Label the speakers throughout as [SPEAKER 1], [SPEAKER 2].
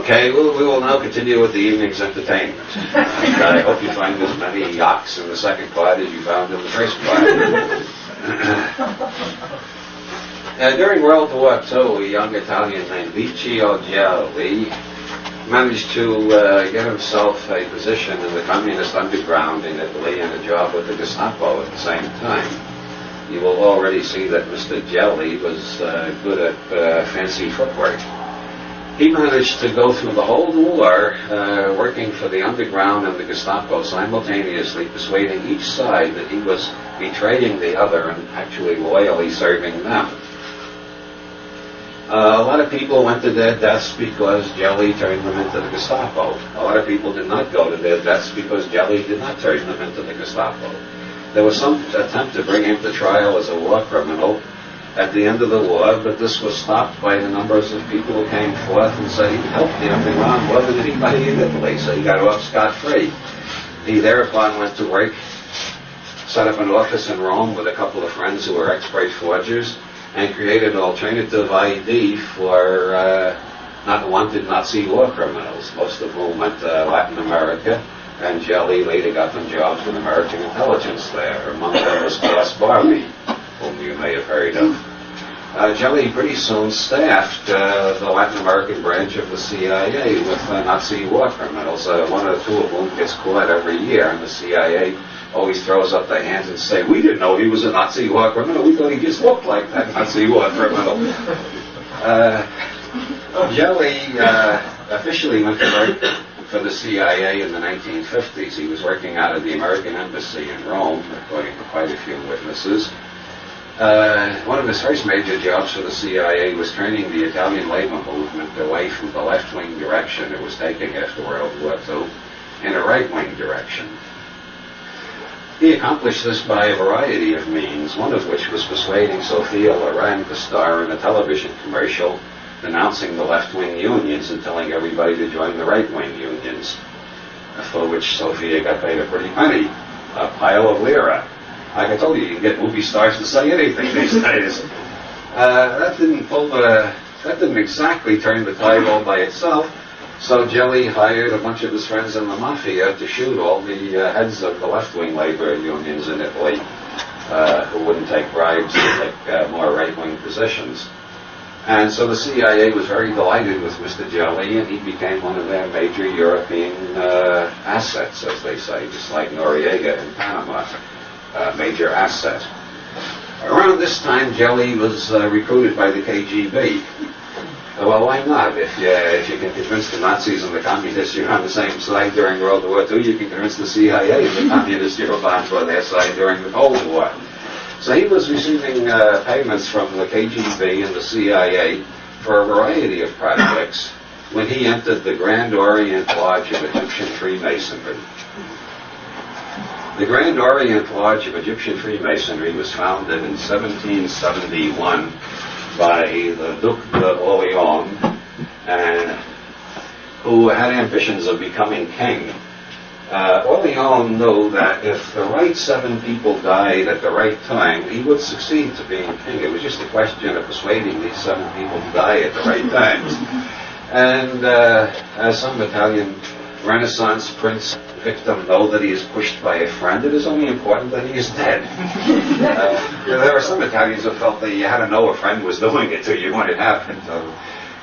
[SPEAKER 1] Okay, we will now continue with the evening's entertainment. I hope you find as many yaks in the second part as you found in the first part. During World War II, a young Italian named Licio Gelli managed to get himself a position in the communist underground in Italy and a job with the Gestapo at the same time. You will already see that Mr. Gelli was good at fancy footwork. He managed to go through the whole war working for the underground and the Gestapo, simultaneously persuading each side that he was betraying the other and actually loyally serving them. A lot of people went to their deaths because Gelli turned them into the Gestapo. A lot of people did not go to their deaths because Gelli did not turn them into the Gestapo. There was some attempt to bring him to trial as a war criminal at the end of the war, but this was stopped by the numbers of people who came forth and said he helped the underground more than anybody in Italy, so he got off scot-free. He thereupon went to work, set up an office in Rome with a couple of friends who were expert forgers, and created an alternative ID for not wanted Nazi war criminals, most of whom went to Latin America, and Gelli later got them jobs with American intelligence there. Among them was Klaus Barbie, whom you may have heard of. Gelli pretty soon staffed the Latin American branch of the CIA with Nazi war criminals, one or two of whom gets caught every year, and the CIA always throws up their hands and say, "We didn't know he was a Nazi war criminal, we thought he just looked like that Nazi war criminal." Gelli officially went to work for the CIA in the 1950s. He was working out of the American Embassy in Rome, according to quite a few witnesses. One of his first major jobs for the CIA was turning the Italian labor movement away from the left-wing direction it was taking after World War II in a right-wing direction. He accomplished this by a variety of means, one of which was persuading Sophia Loren to star in a television commercial denouncing the left-wing unions and telling everybody to join the right-wing unions, for which Sophia got paid a pretty penny, a pile of lira. Like I told you, you can get movie stars to say anything these days. That didn't exactly turn the tide all by itself. So Gelli hired a bunch of his friends in the mafia to shoot all the heads of the left-wing labor unions in Italy who wouldn't take bribes to take more right-wing positions. And so the CIA was very delighted with Mr. Gelli, and he became one of their major European assets, as they say, just like Noriega in Panama, major asset. Around this time, Gelli was recruited by the KGB. Well, why not? If you can convince the Nazis and the communists you're on the same side during World War II, you can convince the CIA and the communists you're on their side during the Cold War. So he was receiving payments from the KGB and the CIA for a variety of projects when he entered the Grand Orient Lodge of Egyptian Freemasonry. The Grand Orient Lodge of Egyptian Freemasonry was founded in 1771 by the Duc d'Orléans, who had ambitions of becoming king. Orléans knew that if the right 7 people died at the right time, he would succeed to being king. It was just a question of persuading these 7 people to die at the right times. And as some Italian Renaissance prince victim know that he is pushed by a friend, it is only important that he is dead. There were some Italians who felt that you had to know a friend was doing it to you when it happened.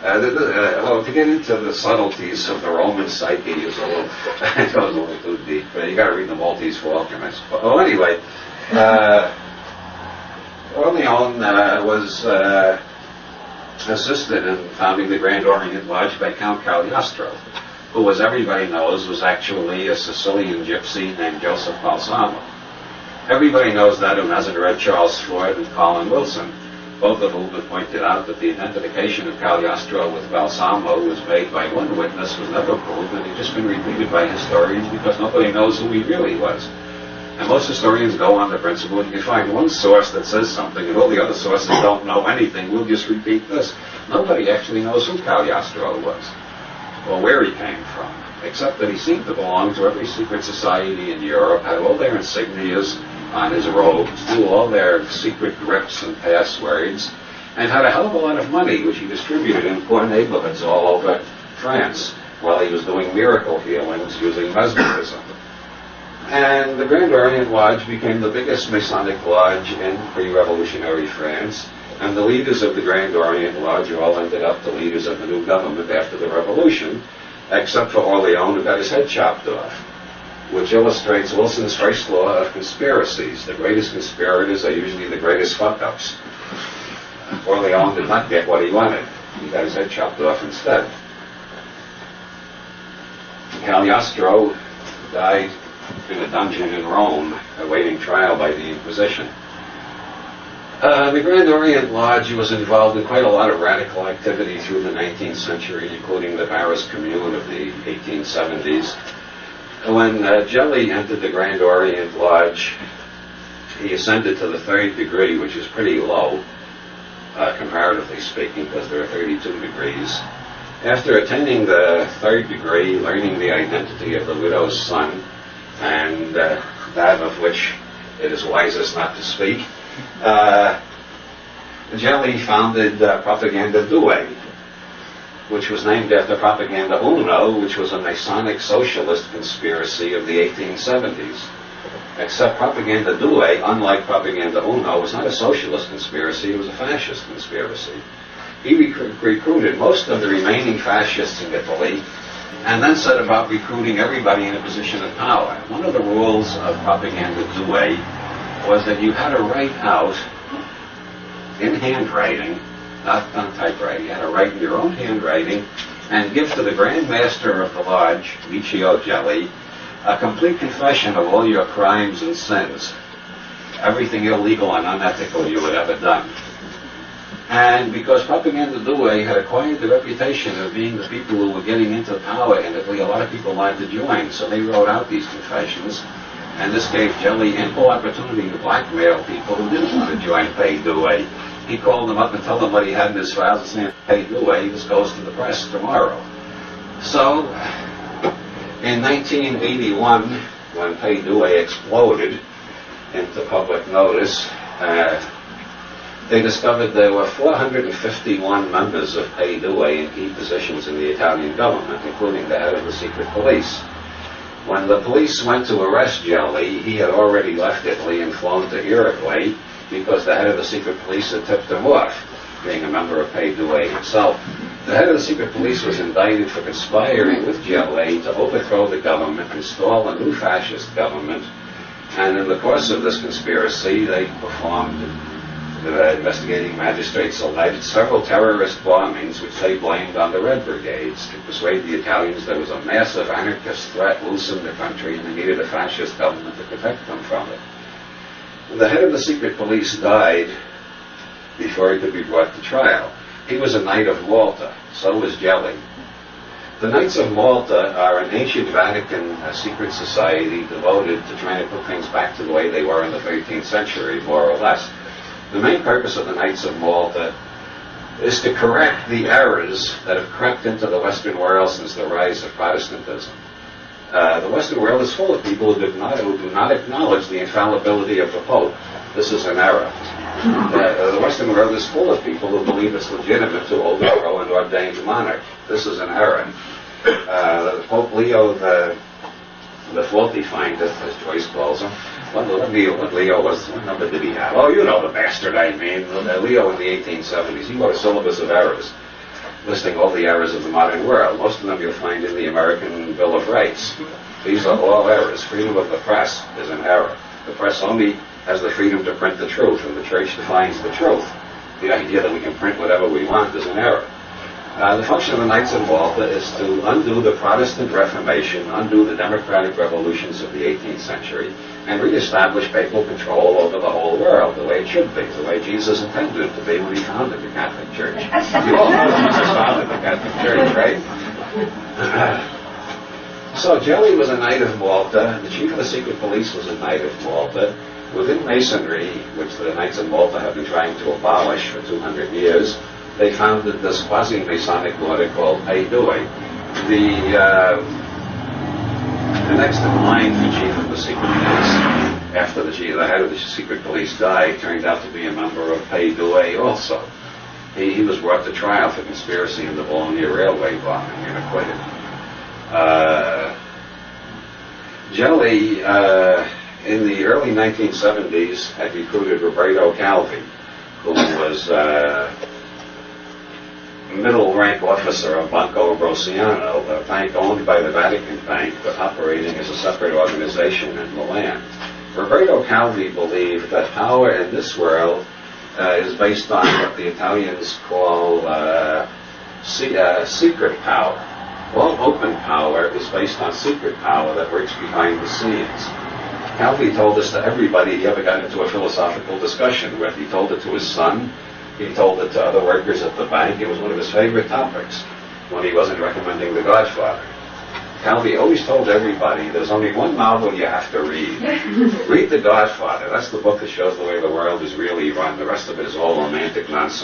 [SPEAKER 1] Well, to get into the subtleties of the Roman psyche is it goes a little too deep. You got to read the Maltese Falcon, I suppose. Well, anyway, Orléans was assisted in founding the Grand Orient Lodge by Count Cagliostro, who, as everybody knows, was actually a Sicilian gypsy named Joseph Balsamo. Everybody knows that who hasn't read Charles Ford and Colin Wilson, both of whom have pointed out that the identification of Cagliostro with Balsamo was made by one witness, was never proved, and it's just been repeated by historians because nobody knows who he really was. And most historians go on the principle, if you find one source that says something and all the other sources don't know anything, we'll just repeat this. Nobody actually knows who Cagliostro was, or where he came from, except that he seemed to belong to every secret society in Europe, had all their insignias on his robes, knew all their secret grips and passwords, and had a hell of a lot of money, which he distributed in poor neighborhoods all over France while he was doing miracle healings using mesmerism. And the Grand Orient Lodge became the biggest Masonic lodge in pre-revolutionary France, and the leaders of the Grand Orient Lodge all ended up the leaders of the new government after the revolution, except for Orleans, who got his head chopped off, which illustrates Wilson's first law of conspiracies. The greatest conspirators are usually the greatest fuck-ups. Orleans did not get what he wanted. He got his head chopped off instead. Cagliostro died in a dungeon in Rome, awaiting trial by the Inquisition. The Grand Orient Lodge was involved in quite a lot of radical activity through the 19th century, including the Paris Commune of the 1870s. When Gelli entered the Grand Orient Lodge, he ascended to the 3rd degree, which is pretty low, comparatively speaking, because there are 32 degrees. After attaining the 3rd degree, learning the identity of the widow's son, and that of which it is wisest not to speak, Gelli founded Propaganda Due, which was named after Propaganda Uno, which was a Masonic socialist conspiracy of the 1870s. Except Propaganda Due, unlike Propaganda Uno, was not a socialist conspiracy, it was a fascist conspiracy. He recruited most of the remaining fascists in Italy, and then set about recruiting everybody in a position of power. One of the rules of Propaganda Due was that you had to write out, in handwriting, not on typewriting, you had to write in your own handwriting, and give to the Grand Master of the Lodge, Licio Gelli, a complete confession of all your crimes and sins, everything illegal and unethical you had ever done. And because Propaganda Due had acquired the reputation of being the people who were getting into power in Italy, a lot of people wanted to join, so they wrote out these confessions, and this gave Gelli ample opportunity to blackmail people who didn't want to join Pay Due. He called them up and told them what he had in his files and saying, Pay Due, this goes to the press tomorrow. So, in 1981, when Pay Due exploded into public notice, they discovered there were 451 members of Pay Due in key positions in the Italian government, including the head of the secret police. When the police went to arrest Gelli, he had already left Italy and flown to Uruguay because the head of the secret police had tipped him off, being a member of Pay Due himself. The head of the secret police was indicted for conspiring with Gelli to overthrow the government, install a new fascist government, and in the course of this conspiracy, they performed, the investigating magistrates alleged, several terrorist bombings which they blamed on the Red Brigades to persuade the Italians there was a massive anarchist threat loose in the country and they needed a fascist government to protect them from it. The head of the secret police died before he could be brought to trial. He was a Knight of Malta, so was Gelli. The Knights of Malta are an ancient Vatican secret society devoted to trying to put things back to the way they were in the 13th century, more or less. The main purpose of the Knights of Malta is to correct the errors that have crept into the Western world since the rise of Protestantism. The Western world is full of people who do not acknowledge the infallibility of the Pope. This is an error. The Western world is full of people who believe it's legitimate to overthrow an ordained monarch. This is an error. Pope Leo the 45th, as Joyce calls him. What number did he have? Oh, you know the bastard I mean. Leo in the 1870s, he wrote a syllabus of errors, listing all the errors of the modern world. Most of them you'll find in the American Bill of Rights. These are all errors. Freedom of the press is an error. The press only has the freedom to print the truth, and the church defines the truth. The idea that we can print whatever we want is an error. The function of the Knights of Malta is to undo the Protestant Reformation, undo the democratic revolutions of the 18th century, and reestablish papal control over the whole world, the way it should be, the way Jesus intended it to be when he founded the Catholic Church. You all know Jesus founded the Catholic Church, right? So Gelli was a Knight of Malta. The chief of the secret police was a Knight of Malta. Within Masonry, which the Knights of Malta have been trying to abolish for 200 years, they founded this quasi-Masonic order called Pay Due. The next in line for chief of the secret police, after the head of the secret police died, turned out to be a member of Pay Due also. He was brought to trial for conspiracy in the Bologna railway bombing and acquitted. Gelli, in the early 1970s, had recruited Roberto Calvi, who was middle rank officer of Banco Ambrosiano, a bank owned by the Vatican Bank but operating as a separate organization in Milan. Roberto Calvi believed that power in this world is based on what the Italians call secret power. All open power is based on secret power that works behind the scenes. Calvi told this to everybody he ever got into a philosophical discussion with. He told it to his son. He told it to other workers at the bank. It was one of his favorite topics when he wasn't recommending The Godfather. Calvi always told everybody, there's only one novel you have to read. Read The Godfather. That's the book that shows the way the world is really run. The rest of it is all romantic nonsense.